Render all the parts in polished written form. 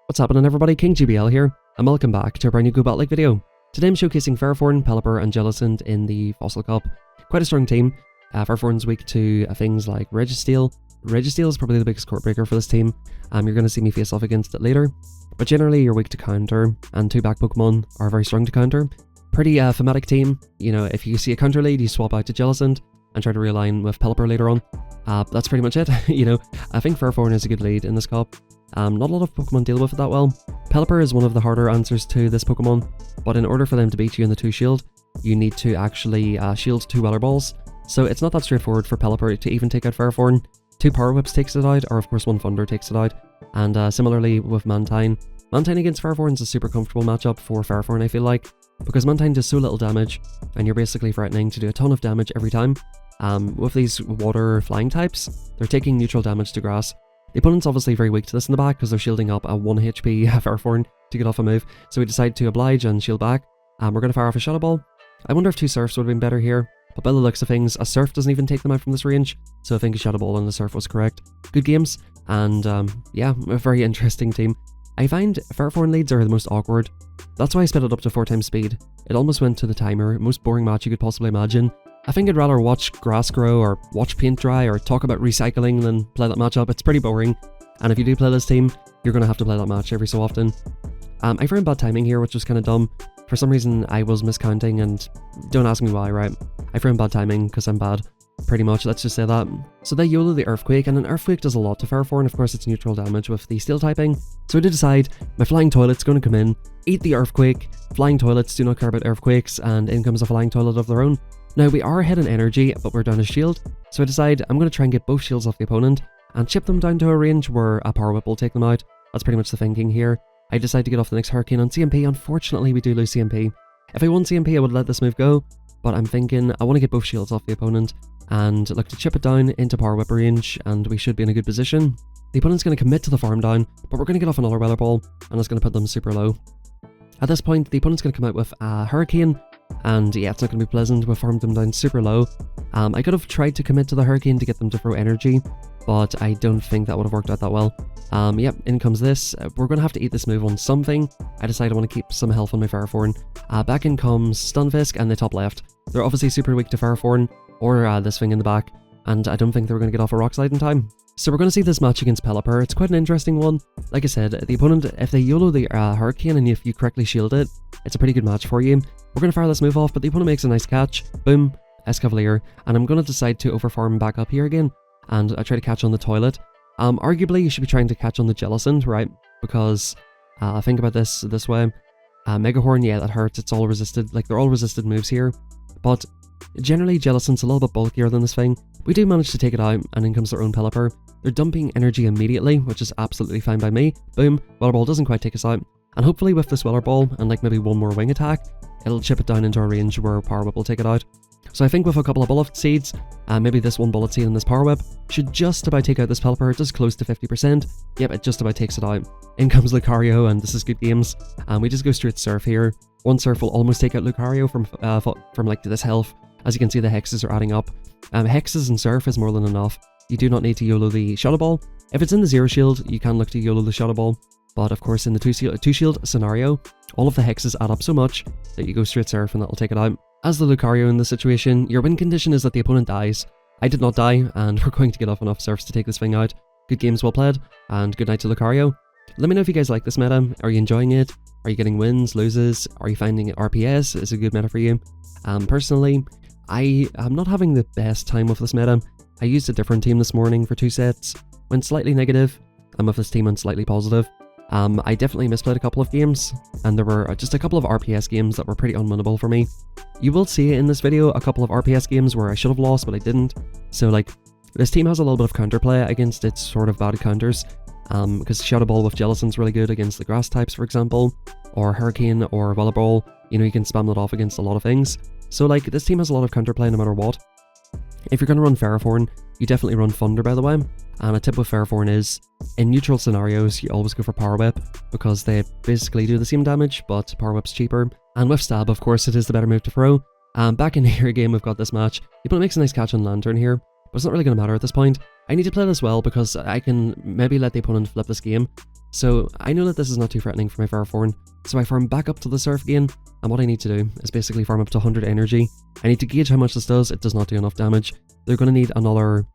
What's happening everybody, King GBL here, and welcome back to a brand new Go Bat Like video. Today I'm showcasing Ferrothorn, Pelipper and Jellicent in the Fossil Cup. Quite a strong team. Ferrothorn's weak to things like Registeel. Registeel is probably the biggest court breaker for this team. You're going to see me face off against it later. But generally you're weak to counter, and two back Pokemon are very strong to counter. Pretty thematic team. You know, if you see a counter lead, you swap out to Jellicent and try to realign with Pelipper later on. That's pretty much it. You know, I think Ferrothorn is a good lead in this cup. Not a lot of Pokemon deal with it that well. Pelipper is one of the harder answers to this Pokemon, but in order for them to beat you in the 2 shield, you need to actually shield 2 Weather Balls. So it's not that straightforward for Pelipper to even take out Ferrothorn. 2 Power Whips takes it out, or of course 1 Thunder takes it out. And similarly with Mantine. Mantine against Ferrothorn is a super comfortable matchup for Ferrothorn, I feel like, because Mantine does so little damage, and you're basically threatening to do a ton of damage every time. With these water flying types, they're taking neutral damage to grass. The opponent's obviously very weak to this in the back because they're shielding up a 1 HP Ferrothorn to get off a move, so we decide to oblige and shield back. We're going to fire off a Shadow Ball. I wonder if 2 Surfs would have been better here, but by the looks of things, a Surf doesn't even take them out from this range, so I think a Shadow Ball and a Surf was correct. Good games, and yeah, a very interesting team. I find Ferrothorn leads are the most awkward. That's why I sped it up to 4 times speed. It almost went to the timer, most boring match you could possibly imagine. I think I'd rather watch grass grow or watch paint dry or talk about recycling than play that match up. It's pretty boring, and if you do play this team, you're going to have to play that match every so often. I found bad timing here, which was kind of dumb. For some reason I was miscounting, and don't ask me why, right? I found bad timing because I'm bad. Pretty much, let's just say that. So they YOLO the Earthquake, and an Earthquake does a lot to Ferrothorn. Of course, it's neutral damage with the Steel typing. So I did decide my Flying Toilet's going to come in, eat the Earthquake. Flying Toilets do not care about Earthquakes, and in comes a Flying Toilet of their own. Now, we are ahead in energy, but we're down a shield, so I decide I'm going to try and get both shields off the opponent, and chip them down to a range where a Power Whip will take them out. That's pretty much the thinking here. I decide to get off the next Hurricane on CMP. Unfortunately, we do lose CMP. If I won CMP, I would let this move go, but I'm thinking I want to get both shields off the opponent, and look to chip it down into Power Whip range, and we should be in a good position. The opponent's going to commit to the farm down, but we're going to get off another Weather Ball, and it's going to put them super low. At this point, the opponent's going to come out with a Hurricane, and yeah, it's not going to be pleasant. We farmed them down super low. I could have tried to commit to the Hurricane to get them to throw energy, but I don't think that would have worked out that well. Yep, in comes this. We're going to have to eat this move on something. I decide I want to keep some health on my Ferrothorn. Back in comes Stunfisk and the top left. They're obviously super weak to Ferrothorn, or this thing in the back, and I don't think they were going to get off a Rock Slide in time. So we're going to see this match against Pelipper. It's quite an interesting one. Like I said, the opponent, if they YOLO the Hurricane and if you correctly shield it, it's a pretty good match for you. We're going to fire this move off, but the opponent makes a nice catch. Boom, Escavalier, and I'm going to decide to overfarm back up here again, and I try to catch on the Toilet. Arguably, you should be trying to catch on the Jellicent, right? Because think about this way. Mega Horn, yeah, that hurts. It's all resisted. Like, they're all resisted moves here, but generally Jellicent's a little bit bulkier than this thing. We do manage to take it out, and in comes their own Pelipper. They're dumping energy immediately, which is absolutely fine by me. Boom, Weather Ball doesn't quite take us out, and hopefully with this Weather Ball and like maybe one more wing attack, it'll chip it down into a range where Power Whip will take it out. So I think with a couple of Bullet Seeds, maybe this 1 Bullet Seed and this Power Whip, should just about take out this Pelipper. It does close to 50%. Yep, it just about takes it out. In comes Lucario, and this is good games. We just go straight Surf here. 1 Surf will almost take out Lucario from like this health. As you can see, the hexes are adding up. Hexes and Surf is more than enough. You do not need to YOLO the Shadow Ball. If it's in the 0 shield, you can look to YOLO the Shadow Ball. But of course, in the 2 shield scenario, all of the hexes add up so much that you go straight Surf and that'll take it out. As the Lucario in this situation, your win condition is that the opponent dies. I did not die, and we're going to get off enough Surfs to take this thing out. Good games well played, and good night to Lucario. Let me know if you guys like this meta. Are you enjoying it? Are you getting wins, loses? Are you finding RPS is a good meta for you? Personally, I am not having the best time with this meta. I used a different team this morning for 2 sets, went slightly negative, and with this team went slightly positive. I definitely misplayed a couple of games, and there were just a couple of RPS games that were pretty unwinnable for me. You will see in this video a couple of RPS games where I should have lost, but I didn't. So like, this team has a little bit of counterplay against its sort of bad counters, because Shadow Ball with Jellicent's really good against the grass types, for example, or Hurricane or Weather Ball. You know, you can spam that off against a lot of things. So like, this team has a lot of counterplay no matter what. If you're going to run Ferrothorn, you definitely run Thunder, by the way. And a tip with Ferrothorn is, in neutral scenarios, you always go for Power Whip, because they basically do the same damage, but Power Whip's cheaper. And with Stab, of course, it is the better move to throw. Back in here again, we've got this match. The opponent makes a nice catch on Lantern here, but it's not really going to matter at this point. I need to play this well because I can maybe let the opponent flip this game. So I know that this is not too threatening for my Ferrothorn, so I farm back up to the Surf again, and what I need to do is basically farm up to 100 energy. I need to gauge how much this does. It does not do enough damage. They're going to need another,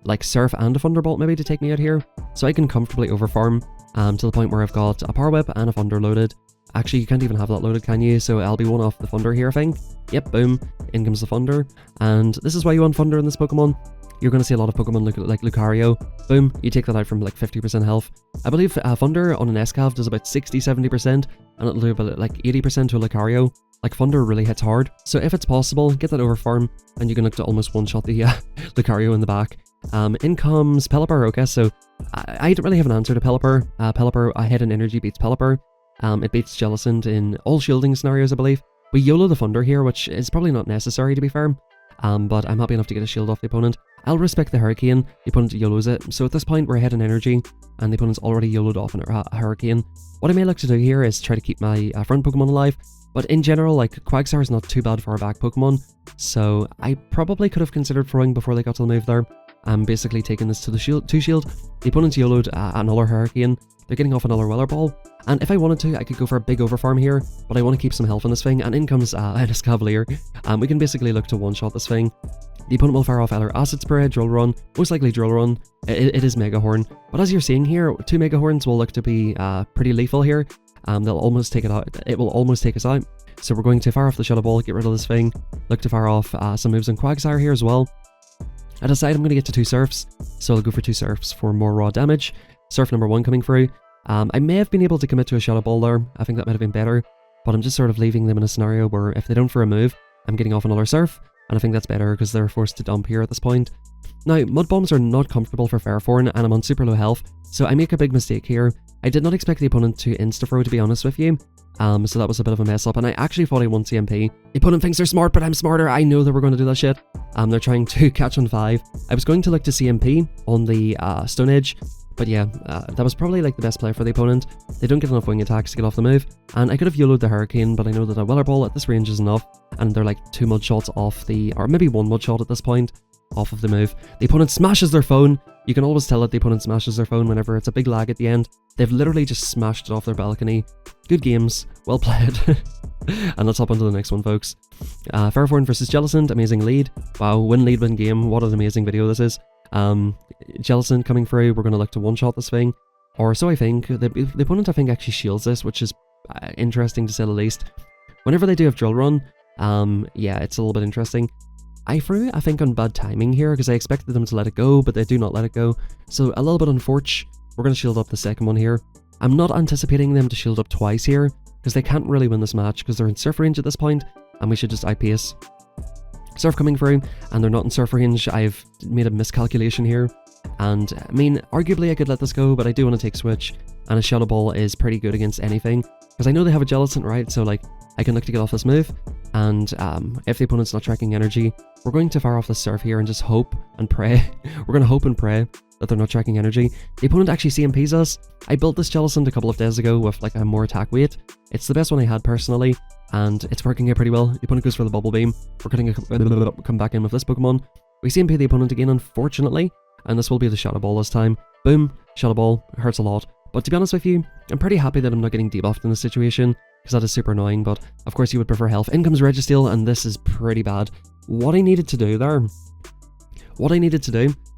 like, Surf and a Thunderbolt maybe to take me out here, so I can comfortably overfarm to the point where I've got a Power Whip and a Thunder loaded. Actually, you can't even have that loaded, can you? So I'll be one off the Thunder here, I think. Yep, boom, in comes the Thunder, and this is why you want Thunder in this Pokemon. You're going to see a lot of Pokemon like Lucario. Boom, you take that out from like 50% health. I believe Thunder on an Escav does about 60-70%, and it'll do about like 80% to a Lucario. Like, Thunder really hits hard, so if it's possible, get that over farm, and you can look to almost one-shot the Lucario in the back. In comes Pelipper. Okay, so I don't really have an answer to Pelipper. Pelipper, I hit an energy beats Pelipper. It beats Jellicent in all shielding scenarios, I believe. We YOLO the Thunder here, which is probably not necessary to be fair, but I'm happy enough to get a shield off the opponent. I'll respect the Hurricane, the opponent YOLOs it, so at this point we're ahead in energy, and the opponent's already YOLOed off a Hurricane. What I may look to do here is try to keep my front Pokemon alive, but in general, like, Quagsire is not too bad for our back Pokemon, so I probably could have considered throwing before they got to the move there. I'm basically taking this to the shield, 2-shield. The opponent's YOLOed another Hurricane. They're getting off another Weather Ball, and if I wanted to, I could go for a big overfarm here, but I want to keep some health on this thing, and in comes Escavalier. We can basically look to one-shot this thing. The opponent will fire off either Acid Spray, Drill Run, most likely Drill Run. It is Mega Horn, but as you're seeing here, 2 Mega Horns will look to be pretty lethal here. They'll almost take it out. It will almost take us out. So we're going to fire off the Shadow Ball, get rid of this thing, look to fire off some moves on Quagsire here as well. I decide I'm going to get to 2 Surfs, so I'll go for 2 Surfs for more raw damage. Surf number 1 coming through. I may have been able to commit to a Shadow Ball there. I think that might have been better, but I'm just sort of leaving them in a scenario where if they don't for a move, I'm getting off another Surf, and I think that's better because they're forced to dump here at this point. Now, Mud Bombs are not comfortable for Ferrothorn, and I'm on super low health, so I make a big mistake here. I did not expect the opponent to insta-throw, to be honest with you, so that was a bit of a mess up, and I actually thought I won CMP. The opponent thinks they're smart, but I'm smarter. I know that we're going to do that shit. They're trying to catch on 5. I was going to look to CMP on the Stone Edge, but yeah, that was probably like the best play for the opponent. They don't get enough wing attacks to get off the move, and I could have YOLO'd the Hurricane, but I know that a Weather Ball at this range is enough, and they're like 2 mud shots off the, or maybe 1 mud shot at this point, off of the move. The opponent smashes their phone. You can always tell that the opponent smashes their phone whenever it's a big lag at the end. They've literally just smashed it off their balcony. Good games, well played. And let's hop on to the next one, folks. Ferrothorn versus Jellicent, amazing lead. Wow, win lead, win game. What an amazing video this is. Jellicent coming through, we're going to look to one-shot this thing. Or so I think. The opponent, I think, actually shields this, which is interesting to say the least. Whenever they do have Drill Run, yeah, it's a little bit interesting. I threw it, I think, on bad timing here, because I expected them to let it go, but they do not let it go. So a little bit unfortunate. We're going to shield up the second one here. I'm not anticipating them to shield up twice here, because they can't really win this match, because they're in Surf range at this point, and we should just outpace. Surf coming through, and they're not in Surf range. I've made a miscalculation here, and I mean, arguably I could let this go, but I do want to take Switch, and a Shadow Ball is pretty good against anything, because I know they have a Jellicent, right? So like, I can look to get off this move, and if the opponent's not tracking energy, we're going to fire off the Surf here and just hope and pray. We're going to hope and pray that they're not tracking energy. The opponent actually CMPs us. I built this Jellicent a couple of days ago with like a more attack weight. It's the best one I had personally, and it's working out pretty well. The opponent goes for the Bubble Beam. We're going to come back in with this Pokemon. We CMP the opponent again, unfortunately, and this will be the Shadow Ball this time. Boom, Shadow Ball, hurts a lot. But to be honest with you, I'm pretty happy that I'm not getting debuffed in this situation, because that is super annoying, but of course you would prefer health. In comes Registeel, and this is pretty bad. What I needed to do there,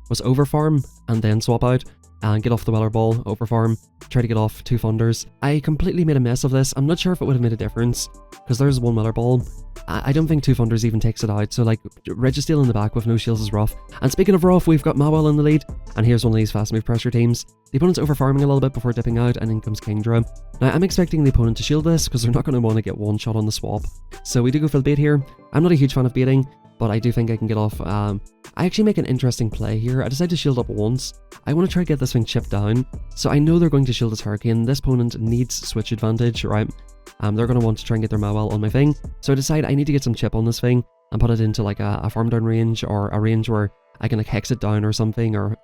was overfarm and then swap out and get off the Weather Ball, overfarm, try to get off 2 Thunders. I completely made a mess of this. I'm not sure if it would have made a difference, because there's 1 Weather Ball. I don't think 2 Thunders even takes it out, so like, Registeel in the back with no shields is rough. And speaking of rough, we've got Mawile in the lead, and here's one of these fast move pressure teams. The opponent's overfarming a little bit before dipping out, and in comes Kingdra. Now, I'm expecting the opponent to shield this, because they're not going to want to get one shot on the swap. So we do go for the bait here. I'm not a huge fan of baiting, but I do think I can get off. I actually make an interesting play here. I decide to shield up once. I want to try to get this thing chipped down. So I know they're going to shield this Hurricane. This opponent needs switch advantage, right? They're going to want to try and get their Mawile on my thing. So I decide I need to get some chip on this thing and put it into like a farm down range, or a range where I can like hex it down or something, or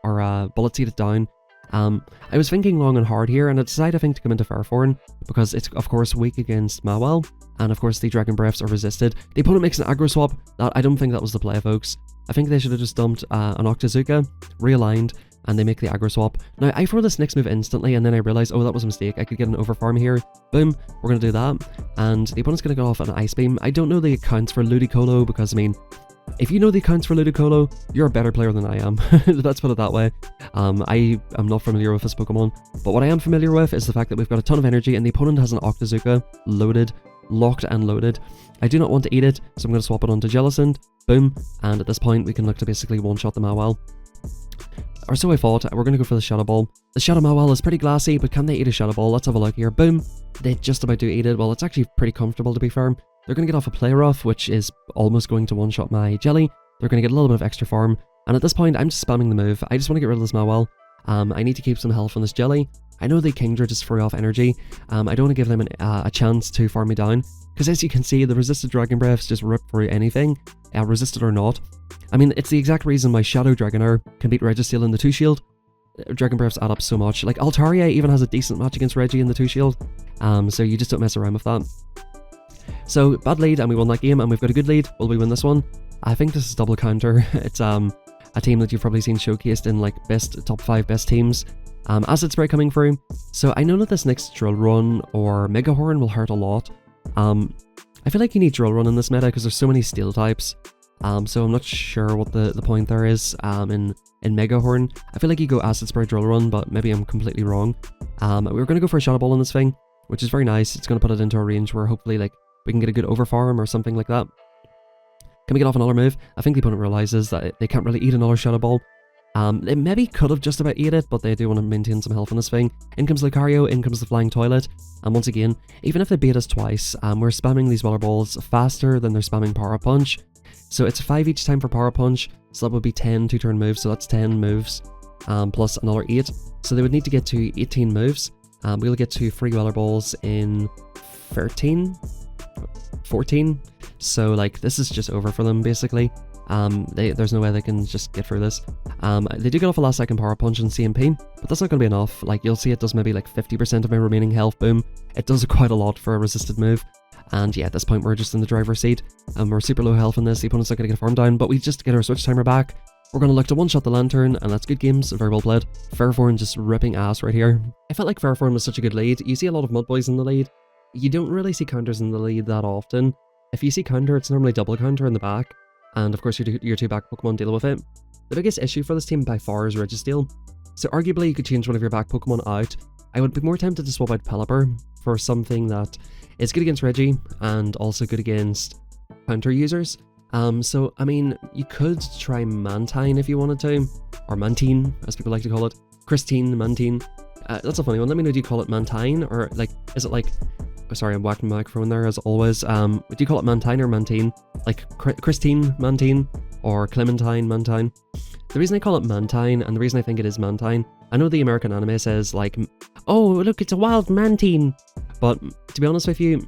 bullet seed it down. I was thinking long and hard here, and I decided I think to come into Ferrothorn because it's of course weak against Mawile, and of course the Dragon Breaths are resisted. The opponent makes an aggro swap. I don't think that was the play, folks. I think they should have just dumped an Octazooka, realigned, and they make the aggro swap. Now, I throw this next move instantly, and then I realize, oh, that was a mistake. I could get an overfarm here. Boom, we're going to do that. And the opponent's going to go off an Ice Beam. I don't know the accounts for Ludicolo, because, I mean, if you know the accounts for Ludicolo, you're a better player than I am. Let's put it that way. I am not familiar with this Pokemon, but what I am familiar with is the fact that we've got a ton of energy, and the opponent has an Octazooka loaded, locked and loaded. I do not want to eat it, so I'm going to swap it onto Jellicent. Boom, and at this point, we can look to basically one-shot the Mawile. Or so I thought. We're going to go for the Shadow Ball. The Shadow Mawile is pretty glassy, but can they eat a Shadow Ball? Let's have a look here. Boom! They just about do eat it. Well, it's actually pretty comfortable, to be fair. They're going to get off a Play Rough, which is almost going to one-shot my Jelly. They're going to get a little bit of extra farm. And at this point, I'm just spamming the move. I just want to get rid of this Mawile. I need to keep some health on this Jelly. I know the Kingdra just threw off energy. I don't want to give them a chance to farm me down. Because as you can see, the resisted Dragon Breaths just rip through anything, resisted or not. I mean, it's the exact reason why Shadow Dragonair can beat Registeel in the 2-shield. Dragon Breaths add up so much. Like, Altaria even has a decent match against Reggie in the 2-shield. So you just don't mess around with that. So, bad lead, and we won that game, and we've got a good lead. Will we win this one? I think this is double counter. It's a team that you've probably seen showcased in, like, top 5 best teams. Acid Spray coming through. So I know that this next Drill Run or Mega Horn will hurt a lot. I feel like you need Drill Run in this meta because there's so many Steel types. So I'm not sure what the point there is in Mega Horn. I feel like you go Acid Spray Drill Run, but maybe I'm completely wrong. We're going to go for a Shadow Ball on this thing, which is very nice. It's going to put it into a range where hopefully like we can get a good overfarm or something like that. Can we get off another move? I think the opponent realizes that they can't really eat another Shadow Ball. They maybe could have just about ate it, but they do want to maintain some health on this thing. In comes Lucario, in comes the Flying Toilet, and once again, even if they bait us twice, we're spamming these Water Balls faster than they're spamming Power Punch. So it's 5 each time for Power Punch, so that would be 10 2-turn moves, so that's 10 moves, plus another 8. So they would need to get to 18 moves. We'll get to 3 Water Balls in 13? 14? So like, this is just over for them, basically. There's no way they can just get through this. They do get off a last second Power Punch and CMP, but that's not going to be enough. Like, you'll see it does maybe like 50% of my remaining health. Boom. It does quite a lot for a resisted move. And yeah, at this point we're just in the driver's seat. We're super low health in this. The opponent's not going to get a farm down, but we just get our switch timer back. We're going to look to one-shot the Lantern, and that's good games. Very well played. Ferrothorn just ripping ass right here. I felt like Ferrothorn was such a good lead. You see a lot of Mud Boys in the lead. You don't really see counters in the lead that often. If you see counter, it's normally double counter in the back. And of course your two back Pokemon deal with it. The biggest issue for this team by far is Registeel. So arguably you could change one of your back Pokemon out. I would be more tempted to swap out Pelipper for something that is good against Reggie and also good against counter users. So I mean, you could try Mantine if you wanted to, or Mantine as people like to call it. Christine, Mantine. That's a funny one. Let me know, do you call it Mantine, or like, is it like, oh, sorry, I'm whacking my microphone there as always. Do you call it Mantine or Mantine? Like Christine Mantine or Clementine Mantine? The reason I call it Mantine, and the reason I think it is Mantine, I know the American anime says like, oh look, it's a wild Mantine, but to be honest with you,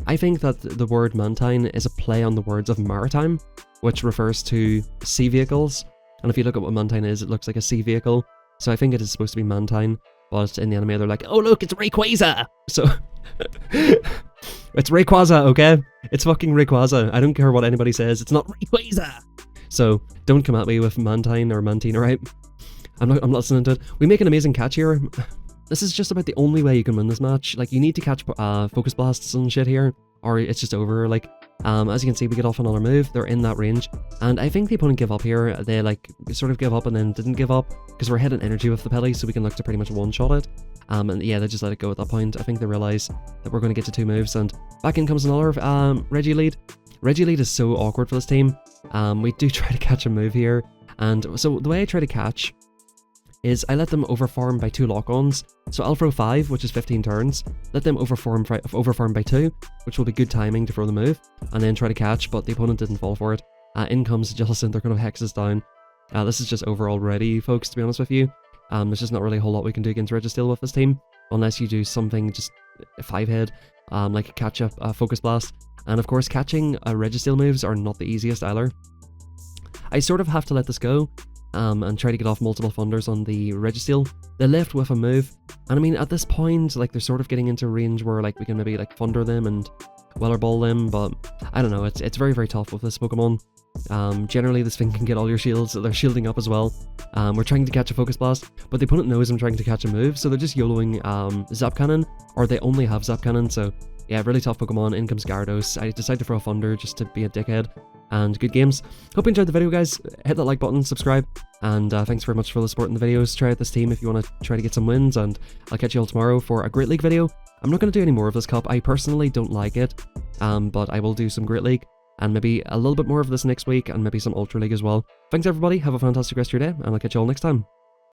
I think that the word Mantine is a play on the words of maritime, which refers to sea vehicles, and if you look at what Mantine is, it looks like a sea vehicle, so I think it is supposed to be Mantine, but in the anime they're like, oh look, it's Rayquaza! So, it's Rayquaza, okay? It's fucking Rayquaza. I don't care what anybody says, it's not Rayquaza! So, don't come at me with Mantine or Mantine, alright? I'm not listening to it. We make an amazing catch here. This is just about the only way you can win this match. Like, you need to catch Focus Blasts and shit here, or it's just over. Like, as you can see, we get off another move. They're in that range, and I think the opponent give up here. They like sort of give up and then didn't give up because we're hitting energy with the Pelly, so we can look to pretty much one-shot it. And yeah, they just let it go at that point. I think they realize that we're going to get to 2 moves, and back in comes another Reggie lead. Reggie lead is so awkward for this team. We do try to catch a move here, and so the way I try to catch is I let them overfarm by 2 lock-ons. So I'll throw 5, which is 15 turns, let them overfarm by 2, which will be good timing to throw the move, and then try to catch, but the opponent didn't fall for it. In comes Jellicent, they're going to hex us down. This is just over already, folks, to be honest with you. There's just not really a whole lot we can do against Registeel with this team, unless you do something just 5-head, like catch a Focus Blast. And of course, catching Registeel moves are not the easiest either. I sort of have to let this go, and try to get off multiple Thunders on the Registeel. They left with a move, and I mean, at this point, like, they're sort of getting into range where, like, we can maybe, like, Thunder them and Weather Ball them, but I don't know, it's very, very tough with this Pokemon. Generally, this thing can get all your shields, so they're shielding up as well. We're trying to catch a Focus Blast, but the opponent knows I'm trying to catch a move, so they're just YOLOing Zap Cannon, or they only have Zap Cannon, so yeah, really tough Pokemon. In comes Gyarados. I decided to throw a Thunder just to be a dickhead, and good games. Hope you enjoyed the video, guys. Hit that like button, subscribe, and thanks very much for the support in the videos. Try out this team if you want to try to get some wins, and I'll catch you all tomorrow for a Great League video. I'm not going to do any more of this cup. I personally don't like it, but I will do some Great League, and maybe a little bit more of this next week, and maybe some Ultra League as well. Thanks everybody, have a fantastic rest of your day, and I'll catch you all next time.